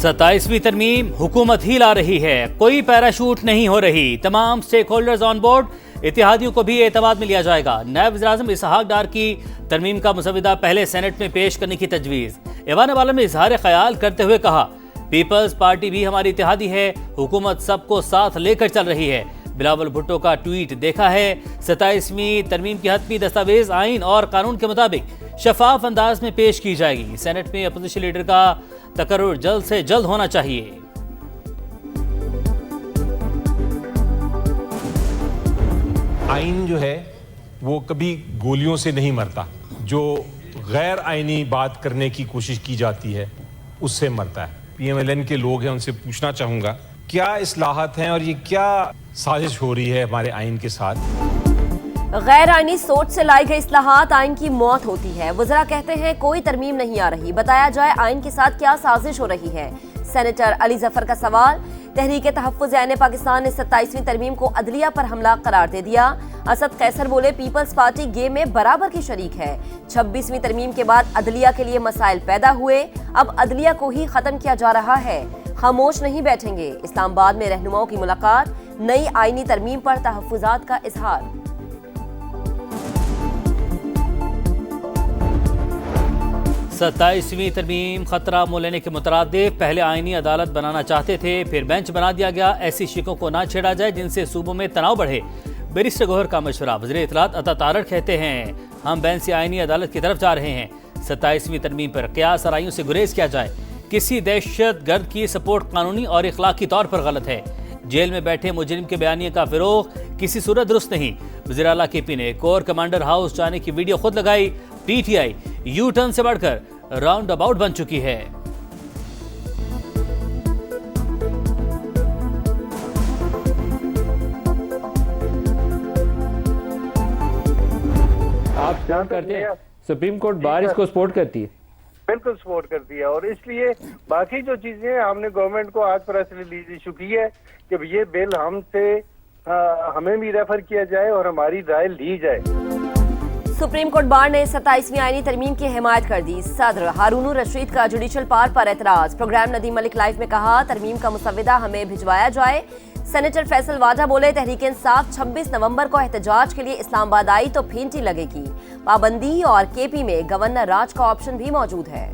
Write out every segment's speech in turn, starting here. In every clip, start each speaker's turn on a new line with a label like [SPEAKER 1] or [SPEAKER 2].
[SPEAKER 1] 27वीं तरमीम हुकूमत ही ला रही है, कोई पैराशूट नहीं हो रही, तमाम स्टेक होल्डर्स ऑन बोर्ड, इत्तेहादियों को भी एतमाद में लिया जाएगा। नायब वज़ीर-ए-आज़म इसहाक डार की तरमीम का मुसविदा पहले सेनेट में पेश करने की तजवीज़। ऐवान वाला में इजहार ख्याल करते हुए कहा, पीपल्स पार्टी भी हमारी इत्तेहादी है, हुकूमत सबको साथ लेकर चल रही है। बिलावल भुट्टो का ट्वीट देखा है। 27वीं तरमीम की हतमी दस्तावेज आइन और कानून के मुताबिक शफाफ अंदाज में पेश की जाएगी। सेनेट में अपोजिशन लीडर का तकर्रुर जल्द से जल्द होना चाहिए।
[SPEAKER 2] आइन जो है वो कभी गोलियों से नहीं मरता, जो गैर आइनी बात करने की कोशिश की जाती है उससे मरता है। PMLN के लोग हैं, उनसे पूछना चाहूंगा क्या इस्लाहत हैं और ये क्या साजिश हो रही है हमारे आइन के साथ।
[SPEAKER 3] गैर आइनी सोच से लाई गई इस्लाहात आइन की मौत होती है। वज़रा कहते हैं कोई तरमीम नहीं आ रही, बताया जाए आइन के साथ क्या साजिश हो रही है। सेनेटर अली जफर का सवाल, तहरीक तहफ़्फ़ुज़ ऐन पाकिस्तान ने 27वीं तरमीम को अदलिया पर हमला करार दे दिया। असद कैसर बोले पीपल्स पार्टी गेम में बराबर की शरीक है। 26वीं तरमीम के बाद अदलिया के लिए मसाइल पैदा हुए, अब अदलिया को ही खत्म किया जा रहा है, खामोश नहीं बैठेंगे। इस्लामाबाद में रहनुमाओं की मुलाकात, नई आइनी तरमीम पर तहफ़्फ़ुज़ात का इजहार।
[SPEAKER 1] सत्ताईसवीं तरमीम खतरा मोल लेने के मुतरादिफ, पहले आइनी अदालत बनाना चाहते थे, फिर बेंच बना दिया गया। ऐसी शिकों को ना छेड़ा जाए जिनसे सूबों में तनाव बढ़े। बैरिस्टर गौहर का मशवरा। वज़ीर इत्तलात अता तारड़ कहते हैं हम बेंच से आइनी अदालत की तरफ जा रहे हैं। 27वीं तरमीम पर क़यास आराइयों से गुरेज किया जाए। किसी दहशत गर्द की सपोर्ट कानूनी और इखलाकी तौर पर गलत है। जेल में बैठे मुजरिम के बयानिए का फिरोग किसी सूरत दुरुस्त नहीं। वज़ीर आला KP ने कोर कमांडर हाउस जाने की वीडियो खुद लगाई। PTI यू टर्न से बढ़कर राउंड अबाउट बन चुकी है।
[SPEAKER 4] आप क्या करते हैं? सुप्रीम कोर्ट बार इसको सपोर्ट करती है,
[SPEAKER 5] बिल्कुल सपोर्ट करती है। और इसलिए बाकी जो चीजें हमने गवर्नमेंट को आज प्रेस रिलीज इशू की है कि ये बिल हमें भी रेफर किया जाए और हमारी राय ली जाए।
[SPEAKER 3] सुप्रीम कोर्ट बार ने 27वीं आईनी तरमीम की हिमायत कर दी। सदर हारून रशीद का जुडिशल पावर पर एतराज। प्रोग्राम नदीम मलिक लाइव में कहा तरमीम का मुसविदा हमें भिजवाया जाए। सेनेटर फैसल वाजा बोले तहरीक इंसाफ 26 नवंबर को एहतजाज के लिए इस्लामाबाद आई तो फेंटी लगेगी। पाबंदी और KP में गवर्नर राज का ऑप्शन भी मौजूद है।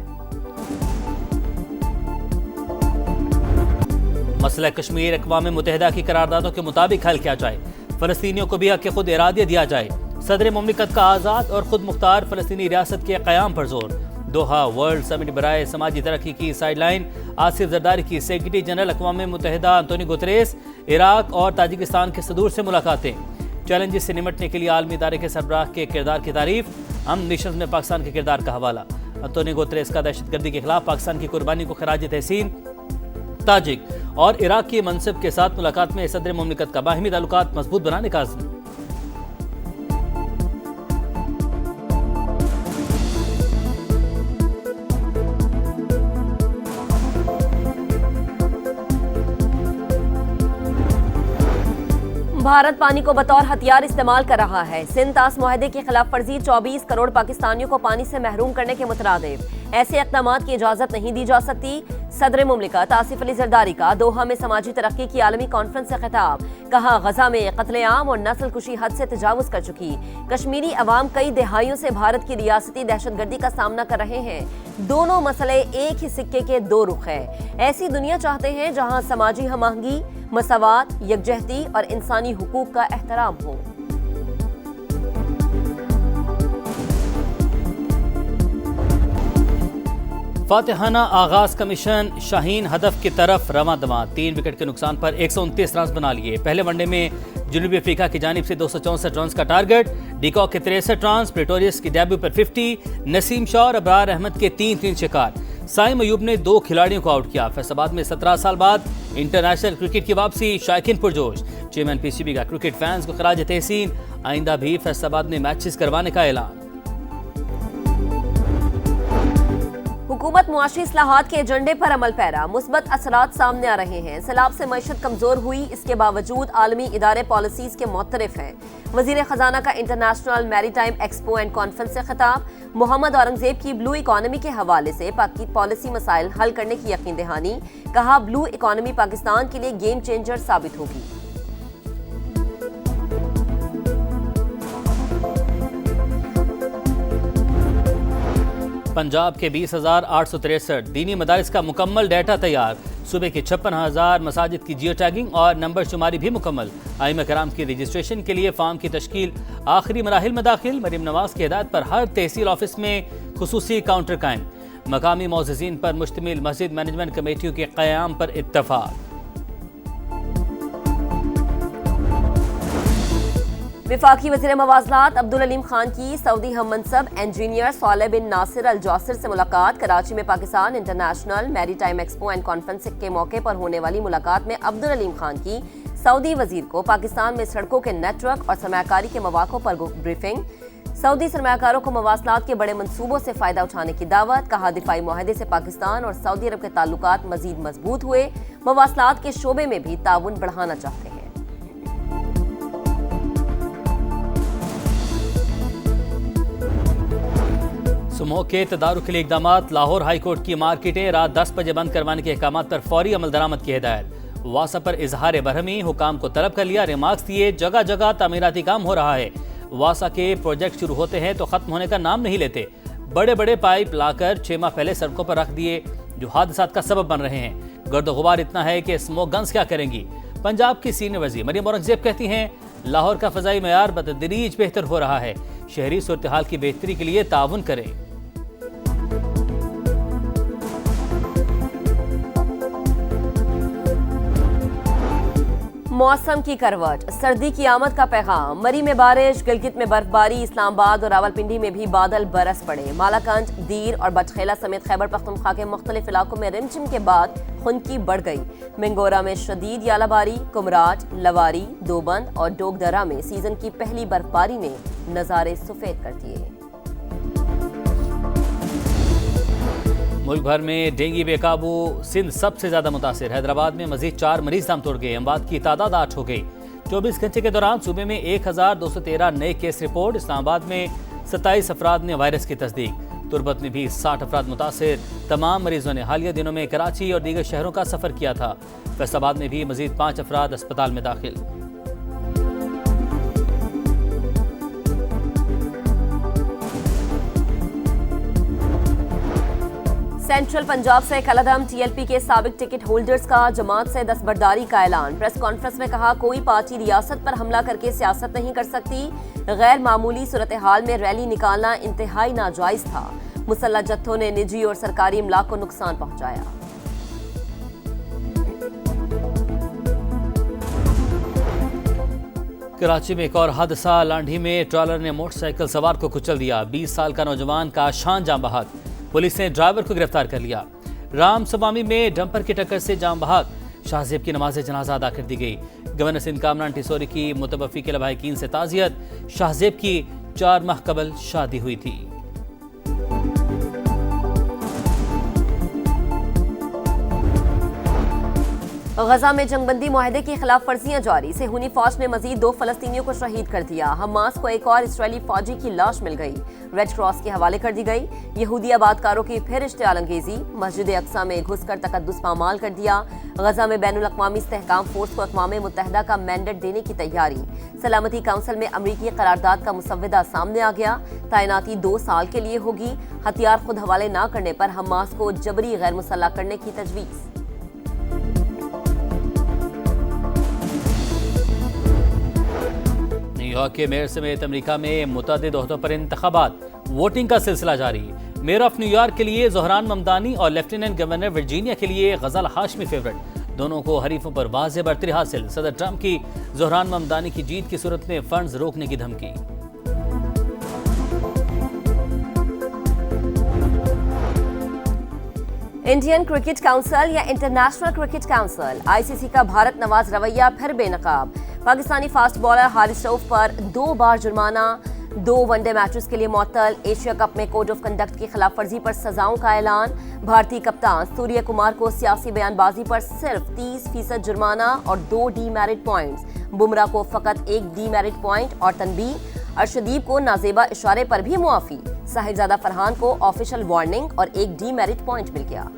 [SPEAKER 1] मसला कश्मीर अक़वाम मुत्तहिदा की करारदादों के मुताबिक हल किया जाए। फलस्तीनियों को भी हक़ खुद इरादियत दिया जाए। सदर मुमलिकत का आज़ाद और खुद मुख्तार फलस्तीनी रियासत के क़याम पर जोर। दोहा वर्ल्ड समिट बराए समाजी तरक्की की साइडलाइन। आसिफ जरदारी की सेक्रेटरी जनरल अक़वाम मुत्तहिदा अंतोनियो गुतरेस इराक और ताजिकिस्तान के सदूर से मुलाकातें। चैलेंजेस से निमटने के लिए आलमी इदारे के सरबराह के किरदार की तारीफ। अमन नेशंस में पाकिस्तान के किरदार का हवाला। अंतोनियो गुतरेस का दहशतगर्दी के खिलाफ पाकिस्तान की कुर्बानी को खराज तहसीन। ताजिक और इराक की मनसब के साथ मुलाकात में सदर मुमलिकत का बाहिमी ताल्लुकात मजबूत बनाने का अज़्म।
[SPEAKER 3] भारत पानी को बतौर हथियार इस्तेमाल कर रहा है। सिंध तास मुआहदे की खिलाफ वर्जी 24 करोड़ पाकिस्तानियों को पानी से महरूम करने के मुतरादिफ। ऐसे इक़दामात की इजाजत नहीं दी जा सकती। सदर मुमलिकत आसिफ अली जरदारी का दोहा में समाजी तरक्की की आलमी कॉन्फ्रेंस से खिताब। कहा गजा में कत्लेआम और नस्ल कुशी हद से तजावुज कर चुकी। कश्मीरी अवाम कई दिहाइयों से भारत की रियासती दहशतगर्दी का सामना कर रहे हैं। दोनों मसले एक ही सिक्के के दो रुख है। ऐसी दुनिया चाहते हैं जहाँ समाजी हमआहंगी, मसावात, यकजहती और इंसानी हुकूक का एहतराम हो।
[SPEAKER 1] फातिहाना आगाज का मिशन शाहीन हदफ की तरफ रवां दवां। 3 विकेट के नुकसान पर 129 रन बना लिए। पहले वनडे में जनूबी अफ्रीका की जानिब से 264 रन का टारगेट। डिकॉक के 63 रन, प्रेटोरियस के डेब्यू पर 50, नसीम शाह और अबरार अहमद के 3 शिकार। साइम अयूब ने 2 खिलाड़ियों को आउट किया। फैसलाबाद में 17 साल बाद इंटरनेशनल क्रिकेट की वापसी, शायकीन पुरजोश। चेयरमैन PCB का क्रिकेट फैंस को खराज तहसीन। आइंदा भी फैसलाबाद में मैचेस करवाने का ऐलान।
[SPEAKER 3] हुकूमत मुआशी इस्लाहात के एजेंडे पर अमल पैरा, मुस्बत असरात सामने आ रहे हैं। सैलाब से मईशत कमजोर हुई, इसके बावजूद आलमी इदारे पॉलिसीज के मुख्तलिफ हैं। वजीर खजाना का international maritime expo and conference से खिताब। मोहम्मद औरंगजेब की ब्लू इकॉनमी के हवाले से पाकि पॉलिसी मसाइल हल करने की यकीन दहानी। कहा, ब्लू इकॉनमी पाकिस्तान के लिए गेम चेंजर साबित होगी।
[SPEAKER 1] पंजाब के 20,863 दीनी मदारिस का मुकम्मल डाटा तैयार। सूबे के 56,000 मसाजिद की जियो टैगिंग और नंबर शुमारी भी मुकम्मल। आइमा कराम की रजिस्ट्रेशन के लिए फार्म की तश्कील आखिरी मराहिल में दाखिल। मरीम नवाज की हिदायत पर हर तहसील ऑफिस में खुसूसी काउंटर कायम। मकामी मोअज़्ज़िज़ीन पर मुश्तमिल मस्जिद मैनेजमेंट कमेटियों के क़याम पर इत्तफ़ाक़।
[SPEAKER 3] वफाकी वज़ीर मवाज़नात अब्दुल अलीम खान की सऊदी हम मनसब इंजीनियर सालेह बिन नासिर अल जौसर से मुलाकात। कराची में Pakistan international maritime expo and conference के मौके पर होने वाली मुलाकात में अब्दुल अलीम खान की सऊदी वजीर को पाकिस्तान में सड़कों के नेटवर्क और सरमायाकारी के मौक़ों पर ब्रीफिंग। सऊदी सरमायाकारों को मवासलात के बड़े मंसूबों से फ़ायदा उठाने की दावत। कहा, दिफाई मुआहदे से पाकिस्तान और सऊदी अरब के ताल्लुकात मज़ीद मजबूत हुए। मवासलात के शोबे में भी ताउन बढ़ाना चाहते हैं।
[SPEAKER 1] सुमो के तदारुक के लिए इकदाम। लाहौर हाई कोर्ट की मार्केटें रात 10 बजे बंद करवाने के अहकाम पर फौरी अमल दरामद की हिदायत। वासा पर इजहार बरहमी, हुकाम को तलब कर लिया। रिमार्क्स दिए, जगह जगह तामीराती काम हो रहा है। वासा के प्रोजेक्ट शुरू होते हैं तो खत्म होने का नाम नहीं लेते। बड़े बड़े पाइप लाकर 6 माह पहले सड़कों पर रख दिए, जो हादसात का सबब बन रहे हैं। गर्द गुबार इतना है कि स्मोक गन्स क्या करेंगी। पंजाब की सीनियर वज़ीर मरीम औरंगजेब कहती हैं, लाहौर का फ़ज़ाई मयार बतदरीज बेहतर हो रहा है। शहरी सूरत हाल की बेहतरी के लिए ताउन करें।
[SPEAKER 3] मौसम की करवट, सर्दी की आमद का पैगाम। मरी में बारिश, गिलगित में बर्फबारी, इस्लामाबाद और रावलपिंडी में भी बादल बरस पड़े। मालाकंज, दीर और बटखेला समेत खैबर पख्तूनख्वा के मुख्तलिफ इलाकों में रिमझिम के बाद खुनकी बढ़ गई। मिंगोरा में शदीद यालाबारी, कुमराज, लवारी, दोबंद और डोगदरा में सीजन की पहली बर्फबारी ने नज़ारे सफेद कर दिए।
[SPEAKER 1] मुल्क भर में डेंगू बेकाबू, सिंध सबसे ज्यादा मुतासिर। हैदराबाद में मजीद 4 मरीज दम तोड़ गए। अमवात की तादाद 8 हो गई। 24 घंटे के दौरान सूबे में 1213 नए केस रिपोर्ट। इस्लामाबाद में 27 अफराद ने वायरस की तस्दीक। तुर्बत में भी 60 अफराद मुतासिर। तमाम मरीजों ने हालिया दिनों में कराची और दीगर शहरों का सफर किया था। फैसलाबाद में भी मजीद 5 अफराद अस्पताल में दाखिल।
[SPEAKER 3] सेंट्रल पंजाब से कलदम टीएलपी के साबिक टिकट होल्डर्स का जमात से दस्तबरदारी का ऐलान। प्रेस कॉन्फ्रेंस में कहा, कोई पार्टी रियासत पर हमला करके सियासत नहीं कर सकती। गैर मामूली सूरत हाल में रैली निकालना इंतहाई नाजायज था। मुसल्लह जत्थों ने निजी और सरकारी इमलाक को नुकसान पहुंचाया।
[SPEAKER 1] कराची में एक और हादसा। लांढी में ट्रॉलर ने मोटरसाइकिल सवार को कुचल दिया। 20 साल का नौजवान का शान जाम बहाक। पुलिस ने ड्राइवर को गिरफ्तार कर लिया। राम सवामी में डंपर की टक्कर से जाम बहाक। शाहजेब की नमाज जनाजा अदा कर दी गई। गवर्नर सिंध कामरान टिसोरी की मुतवफ़ी के लवाहिकीन से ताज़ियत। शाहजेब की 4 माह कबल शादी हुई थी।
[SPEAKER 3] गजा में जंगबंदी मुआहदे की खिलाफ वर्जियां जारी। सेहूनी फौज ने मजीद 2 फलस्तीनियों को शहीद कर दिया। हमास को एक और इसराइली फौजी की लाश मिल गई, रेड क्रॉस के हवाले कर दी गई। यहूदी आबादकारों की फिर इश्तियाल अंगेजी। मस्जिद अक्सा में घुसकर तकद्दुस पामाल कर दिया। गजा में बैनुल अक़वामी इस्तेहकाम फोर्स को अक़वाम मुत्तहिदा का मैंडेट देने की तैयारी। सलामती काउंसिल में अमरीकी करारदाद का मुसव्वदा सामने आ गया। तैनाती 2 साल के लिए होगी। हथियार खुद हवाले न करने पर हमास को जबरी गैर मुसल्लह करने की तजवीज़।
[SPEAKER 1] न्यूयॉर्क के मेयर समेत अमेरिका में मुतअद्दिद ओहदों पर इंतखाबात। वोटिंग का सिलसिला जारी। मेयर ऑफ न्यूयॉर्क के लिए ज़ोहरान ममदानी और लेफ्टिनेंट गवर्नर वर्जीनिया के लिए गजल हाशमी फेवरेट। दोनों को हरीफों पर वाज़ेह बढ़तरी हासिल। सदर ट्रंप की ज़ोहरान ममदानी की जीत की सूरत में फंड्स रोकने की धमकी।
[SPEAKER 3] इंडियन क्रिकेट काउंसिल या इंटरनेशनल क्रिकेट काउंसिल आईसीसी का भारत नवाज रवैया फिर बेनकाब। पाकिस्तानी फास्ट बॉलर हारिस रऊफ पर 2 बार जुर्माना। 2 वनडे मैचेस के लिए मुअत्तल। एशिया कप में कोड ऑफ कंडक्ट की खिलाफ वर्जी पर सजाओं का ऐलान। भारतीय कप्तान सूर्य कुमार को सियासी बयानबाजी पर सिर्फ 30% जुर्माना और 2 डीमेरिट पॉइंट्स। बुमराह को फकत 1 डीमेरिट पॉइंट और तनबीह। अर्शदीप को नाजेबा इशारे पर भी मुआफी। साहिबजादा फरहान को ऑफिशियल वार्निंग और 1 डीमेरिट पॉइंट मिल गया।